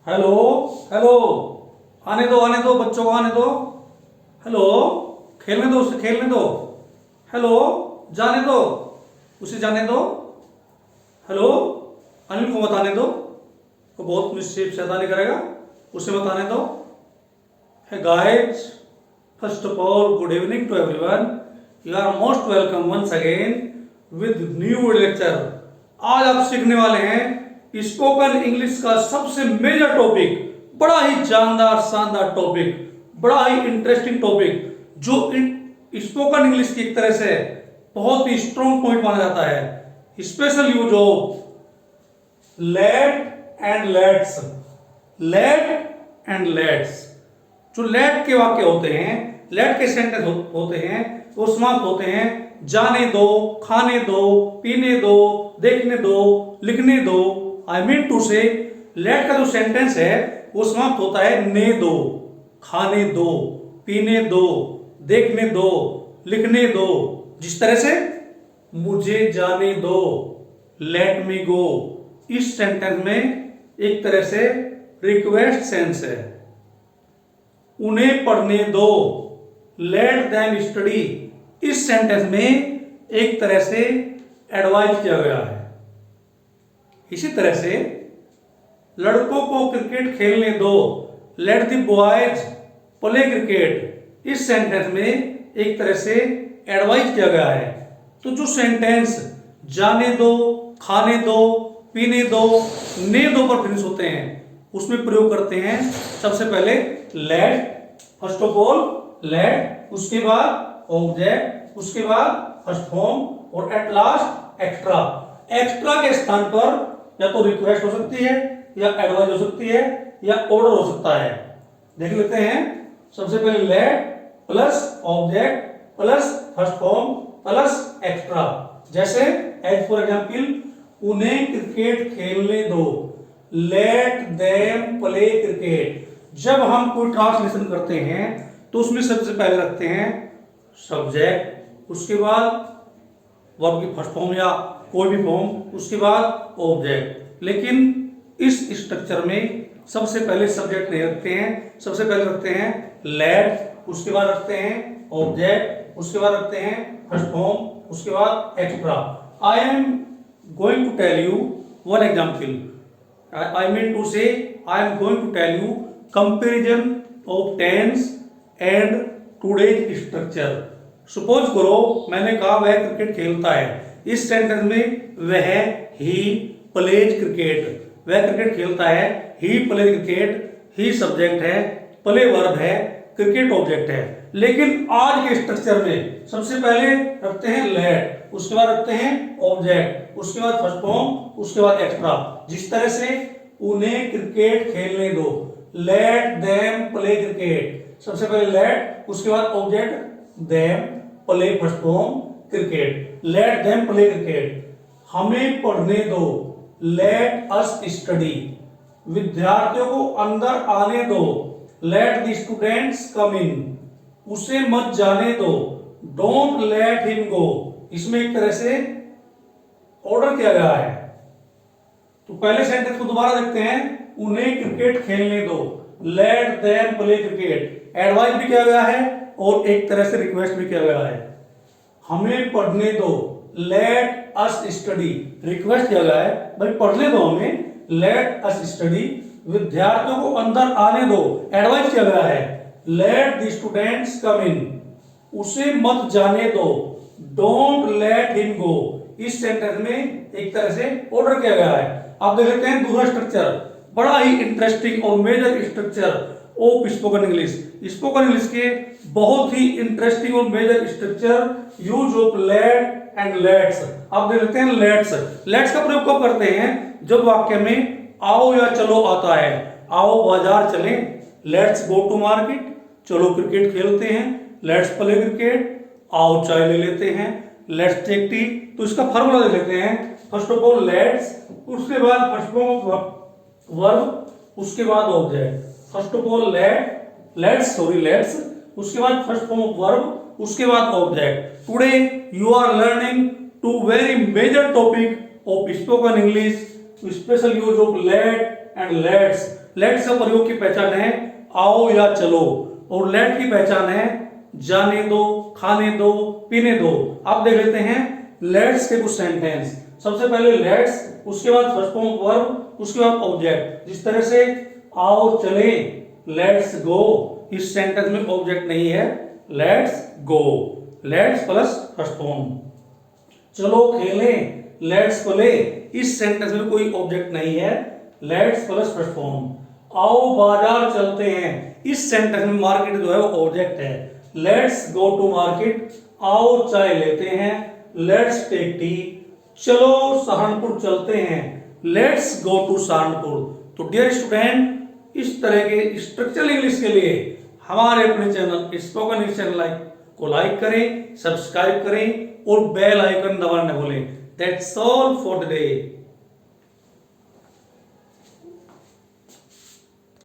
Hello hello, आने दो बच्चों को आने दो। हेलो, खेलने दो उसे, खेलने दो। हेलो, जाने दो उसे, जाने दो। हेलो, अनिल को मत आने दो, वो बहुत मिसचिफ शैतानी करेगा, उसे मत आने दो। Hi guys, first of all good evening to everyone. You are most welcome once again with new lecture. आज आप सीखने वाले हैं स्पोकन इंग्लिश का सबसे मेजर टॉपिक, बड़ा ही जानदार शानदार टॉपिक, बड़ा ही इंटरेस्टिंग टॉपिक, जो स्पोकन इंग्लिश की एक तरह से बहुत ही स्ट्रॉन्ग पॉइंट माना जाता है। Special use of let and let's. Let and let's, जो लेट के वाक्य होते हैं, लेट के सेंटेंस होते हैं, वो समाप्त होते हैं जाने दो, खाने दो, पीने दो, देखने दो, लिखने दो। आई मीन टू से लेट का जो सेंटेंस है वो समाप्त होता है ने दो, खाने दो, पीने दो, देखने दो, लिखने दो। जिस तरह से मुझे जाने दो, लेट मी गो, इस सेंटेंस में एक तरह से रिक्वेस्ट सेंस है। उन्हें पढ़ने दो, लेट देम स्टडी, इस सेंटेंस में एक तरह से एडवाइस किया गया है। इसी तरह से लड़कों को क्रिकेट खेलने दो, let the boys play cricket, इस सेंटेंस में एक तरह से एडवाइस किया गया है। तो जो सेंटेंस जाने दो, खाने दो, पीने दो, ने दो पर फिनिश होते हैं, उसमें प्रयोग करते हैं सबसे पहले let, first of all let, उसके बाद ऑब्जेक्ट, उसके बाद फर्स्ट फॉर्म, और एट लास्ट एक्स्ट्रा। एक्स्ट्रा के स्थान पर या तो रिक्वेस्ट हो सकती है, या एडवाइस हो सकती है, या ऑर्डर हो सकता है। देख लेते हैं। सबसे पहले late plus object plus first form plus extra. जैसे एज फॉर एग्जाम्पल, उन्हें क्रिकेट खेलने दो, लेट देम प्ले क्रिकेट। जब हम कोई ट्रांसलेशन करते हैं तो उसमें सबसे पहले रखते हैं सब्जेक्ट, उसके बाद वर्ब की फर्स्ट फॉर्म या कोई भी फॉर्म, उसके बाद ऑब्जेक्ट। लेकिन इस स्ट्रक्चर में सबसे पहले सब्जेक्ट नहीं रखते हैं, सबसे पहले रखते हैं लेट, उसके बाद रखते हैं ऑब्जेक्ट, उसके बाद रखते हैं फर्स्ट फॉर्म, उसके बाद extra. I am going to tell you one example. I mean to say, I am going to tell you comparison of tense and today's structure. Suppose करो मैंने कहा वह क्रिकेट खेलता है, इस सेंटेंस में वह ही प्लेज क्रिकेट, वह क्रिकेट खेलता है, ही प्ले क्रिकेट, ही सब्जेक्ट है, प्ले वर्ब है, क्रिकेट ऑब्जेक्ट है। लेकिन आज के स्ट्रक्चर में सबसे पहले रखते हैं लेट, उसके बाद रखते हैं ऑब्जेक्ट, उसके बाद फर्स्ट फॉर्म, उसके बाद एक्स्ट्रा। जिस तरह से उन्हें क्रिकेट खेलने दो, लेट देम प्ले क्रिकेट, सबसे पहले लेट, उसके बाद object them, play first form, cricket, let them play cricket. हमें पढ़ने दो, लेट अस स्टडी, विद्यार्थियों को अंदर आने दो, लेट द स्टूडेंट्स कम इन, उसे मत जाने दो, डोंट लेट हिम गो। इसमें एक तरह से ऑर्डर किया गया है। तो पहले सेंटेंस को दोबारा देखते हैं। उन्हें क्रिकेट खेलने दो, let them play cricket, advice भी किया गया है और एक तरह से रिक्वेस्ट भी किया गया है। हमें पढ़ने दो, लेट अस स्टडी, रिक्वेस्ट किया गया है भाई पढ़ने दो हमें, लेट अस स्टडी। विद्यार्थियों को अंदर आने दो, एडवाइस किया गया है, लेट द स्टूडेंट्स कम इन, उसे मत जाने दो, डोंट लेट हिम गो। इस सेंटेंस में एक तरह से ऑर्डर किया गया है। आप देख लेते हैं दूसरा स्ट्रक्चर, बड़ा ही इंटरेस्टिंग और major structure of spoken English. Spoken English के बहुत ही इंटरेस्टिंग और major structure, use of let and let's. आप देख लेते हैं लेट्स। लेट्स का प्रयोग कब करते हैं? जब वाक्य में आओ या चलो आता है। आओ बाजार चलें, लेट्स गो टू मार्केट, चलो क्रिकेट खेलते हैं, लेट्स प्ले क्रिकेट, आओ चाय ले लेते हैं, लेट्स टेक टी। तो इसका फॉर्मूला देख लेते हैं। फर्स्ट ऑफ ऑल लेट्स, उसके बाद फर्स्ट फॉर्म ऑफ वर्ब, उसके बाद object. First of all let's, उसके बाद फर्स्ट फॉर्म ऑफ वर्ब, उसके बाद object. Today you are learning two very major topic of spoken English, special use of let and let's. Let's का प्रयोग की पहचान है आओ या चलो, और लेट की पहचान है जाने दो, खाने दो, पीने दो। आप देख लेते हैं लेट्स के कुछ सेंटेंस। सबसे पहले लेट्स, उसके बाद फर्स्ट फॉर्म वर्ब, उसके बाद ऑब्जेक्ट। जिस तरह से आओ चले, लेट्स गो, इस सेंटेंस में ऑब्जेक्ट नहीं है, let's go, let's plus first form. चलो खेलें, लेट्स प्ले, इस सेंटेंस में कोई ऑब्जेक्ट नहीं है, लेट्स प्लस फर्स्ट फॉर्म। आओ बाजार चलते हैं, इस सेंटेंस में मार्केट जो है वो ऑब्जेक्ट है, लेट्स गो टू मार्केट। आओ चाय लेते हैं, लेट्स टेक टी। चलो सहारनपुर चलते हैं, लेट्स गो टू सहारनपुर। तो डियर स्टूडेंट, इस तरह के स्ट्रक्चरल इंग्लिश के लिए हमारे अपने चैनल स्पोकन इंग्लिश चैनल को लाइक करें, सब्सक्राइब करें और बेल आइकन दबाना न भूलें। That's all for the day.